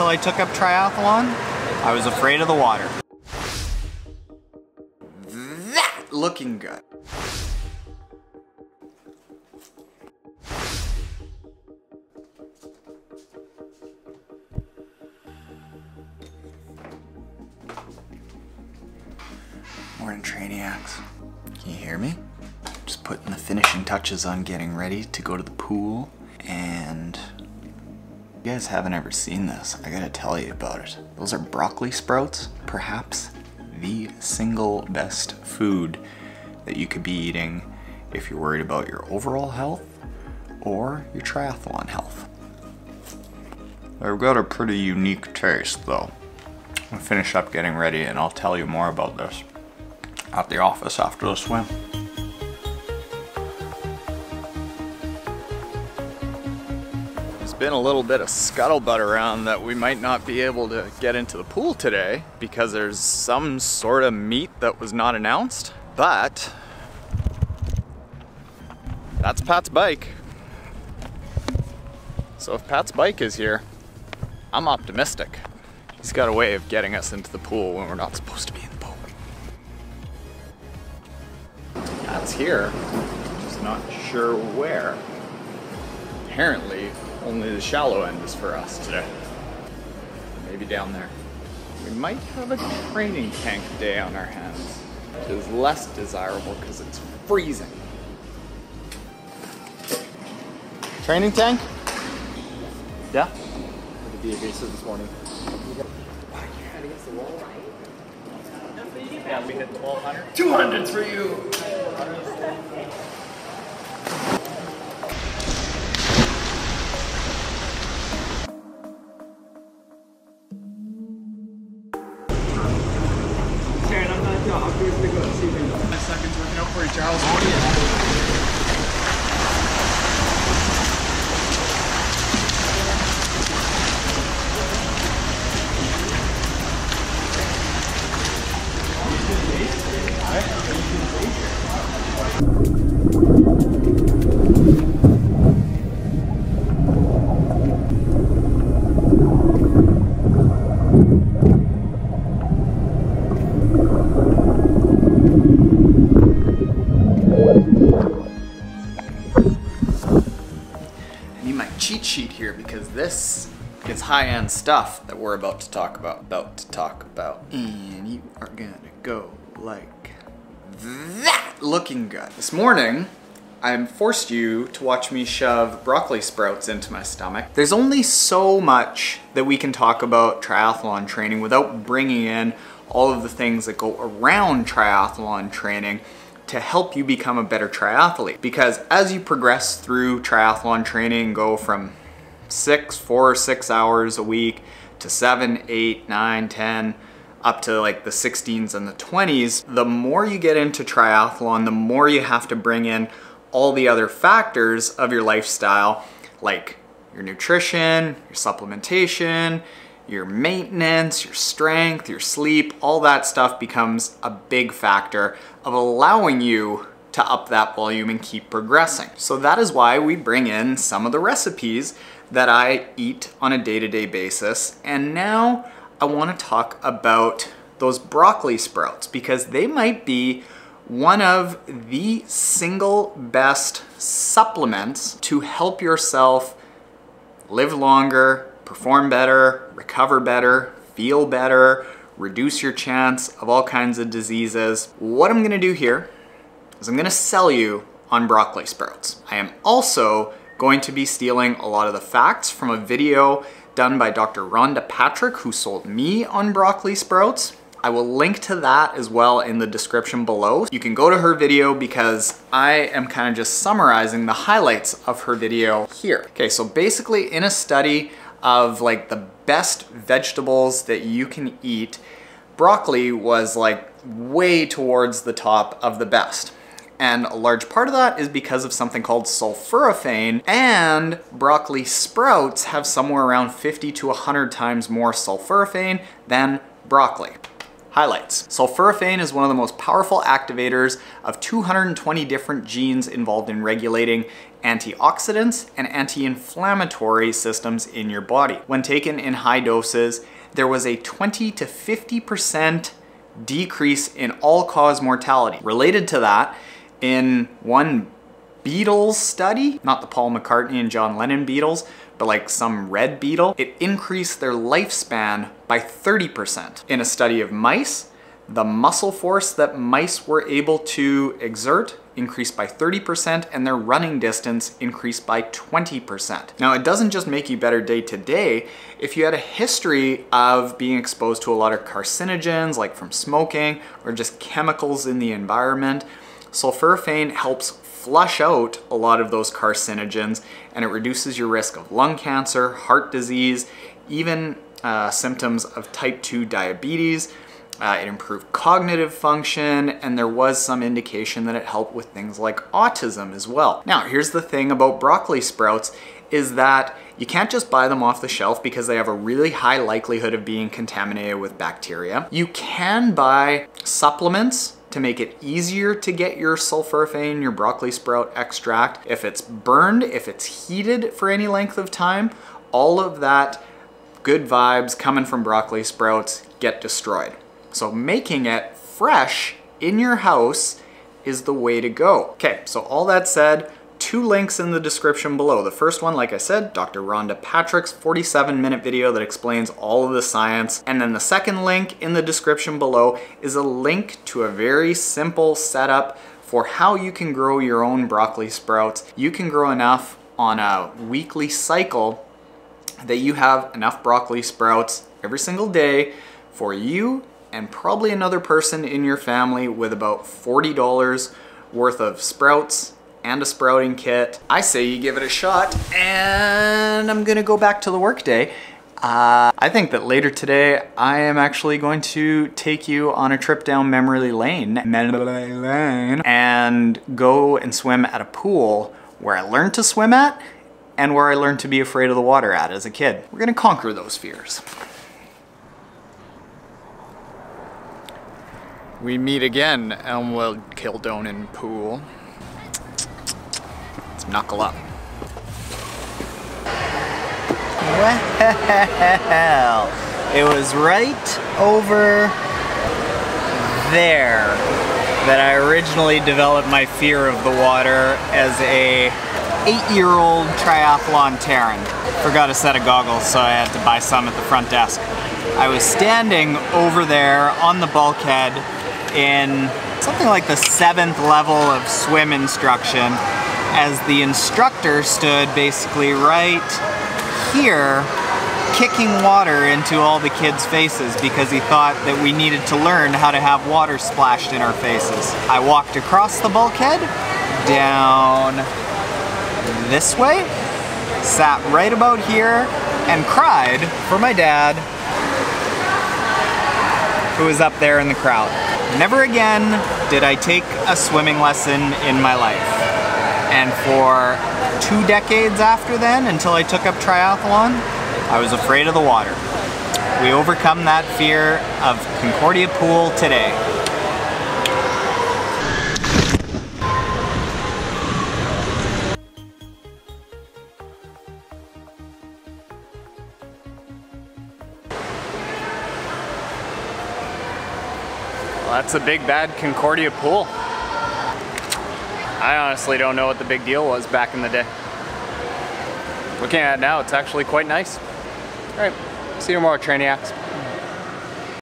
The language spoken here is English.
until I took up triathlon, I was afraid of the water. That looking good. Morning, Trainiacs. Can you hear me? Just putting the finishing touches on getting ready to go to the pool. And if you guys haven't ever seen this, I gotta tell you about it. Those are broccoli sprouts, perhaps the single best food that you could be eating if you're worried about your overall health or your triathlon health. They've got a pretty unique taste though. I'm gonna finish up getting ready and I'll tell you more about this at the office after the swim. There's been a little bit of scuttlebutt around that we might not be able to get into the pool today because there's some sort of meet that was not announced, but that's Pat's bike. So if Pat's bike is here, I'm optimistic. He's got a way of getting us into the pool when we're not supposed to be in the pool. Pat's here, just not sure where. Apparently, only the shallow end is for us today. Maybe down there. We might have a training tank day on our hands, which is less desirable because it's freezing. Training tank? Yeah? To be aggressive this morning. Yeah, we hit 1200. 200s for you! Taren, I'm not done. I'll do it quick. See you in 5 seconds working out for you, Charles. Oh, yeah. I need my cheat sheet here because this is high-end stuff that we're about to talk about. And you are gonna go like that, looking good. This morning, I forced you to watch me shove broccoli sprouts into my stomach. There's only so much that we can talk about triathlon training without bringing in all of the things that go around triathlon training to help you become a better triathlete. Because as you progress through triathlon training, go from 4 or 6 hours a week to 7, 8, 9, 10, up to like the 16s and the 20s, the more you get into triathlon, the more you have to bring in all the other factors of your lifestyle, like your nutrition, your supplementation, your maintenance, your strength, your sleep. All that stuff becomes a big factor of allowing you to up that volume and keep progressing. So that is why we bring in some of the recipes that I eat on a day-to-day basis. And now I want to talk about those broccoli sprouts because they might be one of the single best supplements to help yourself live longer, perform better, recover better, feel better, reduce your chance of all kinds of diseases. What I'm gonna do here is I'm gonna sell you on broccoli sprouts. I am also going to be stealing a lot of the facts from a video done by Dr. Rhonda Patrick, who sold me on broccoli sprouts. I will link to that as well in the description below. You can go to her video because I am kind of just summarizing the highlights of her video here. Okay, so basically in a study of like the best vegetables that you can eat, broccoli was like way towards the top of the best. And a large part of that is because of something called sulforaphane, and broccoli sprouts have somewhere around 50 to 100 times more sulforaphane than broccoli. Highlights. Sulforaphane is one of the most powerful activators of 220 different genes involved in regulating antioxidants and anti-inflammatory systems in your body. When taken in high doses, there was a 20 to 50% decrease in all-cause mortality. Related to that, in one Beatles study, not the Paul McCartney and John Lennon Beatles, but like some red beetle, it increased their lifespan by 30%. In a study of mice, the muscle force that mice were able to exert increased by 30% and their running distance increased by 20%. Now, it doesn't just make you better day to day. If you had a history of being exposed to a lot of carcinogens, like from smoking or just chemicals in the environment, sulforaphane helps flush out a lot of those carcinogens, and it reduces your risk of lung cancer, heart disease, even symptoms of type 2 diabetes. It improved cognitive function, and there was some indication that it helped with things like autism as well. Now, here's the thing about broccoli sprouts is that you can't just buy them off the shelf because they have a really high likelihood of being contaminated with bacteria. You can buy supplements to make it easier to get your sulforaphane, your broccoli sprout extract. If it's burned, if it's heated for any length of time, all of that good vibes coming from broccoli sprouts get destroyed. So making it fresh in your house is the way to go. Okay, so all that said, 2 links in the description below. The first one, like I said, Dr. Rhonda Patrick's 47-minute video that explains all of the science. And then the second link in the description below is a link to a very simple setup for how you can grow your own broccoli sprouts. You can grow enough on a weekly cycle that you have enough broccoli sprouts every single day for you and probably another person in your family with about $40 worth of sprouts and a sprouting kit. I say you give it a shot, and I'm gonna go back to the workday. I think that later today, I am actually going to take you on a trip down memory lane and go and swim at a pool where I learned to swim at and where I learned to be afraid of the water at as a kid. We're gonna conquer those fears. We meet again, Elmwood Kildonan Pool. Let's knuckle up. Well, it was right over there that I originally developed my fear of the water as a 8-year-old Triathlon Taren. Forgot a set of goggles, so I had to buy some at the front desk. I was standing over there on the bulkhead in something like the 7th level of swim instruction, as the instructor stood basically right here kicking water into all the kids' faces because he thought that we needed to learn how to have water splashed in our faces. I walked across the bulkhead, down this way, sat right about here, and cried for my dad, who was up there in the crowd. Never again did I take a swimming lesson in my life. And for 2 decades after then, until I took up triathlon, I was afraid of the water. We overcome that fear of Concordia Pool today. Well, that's a big bad Concordia Pool. I honestly don't know what the big deal was back in the day. Looking at it now, it's actually quite nice. All right, see you tomorrow, Trainiacs.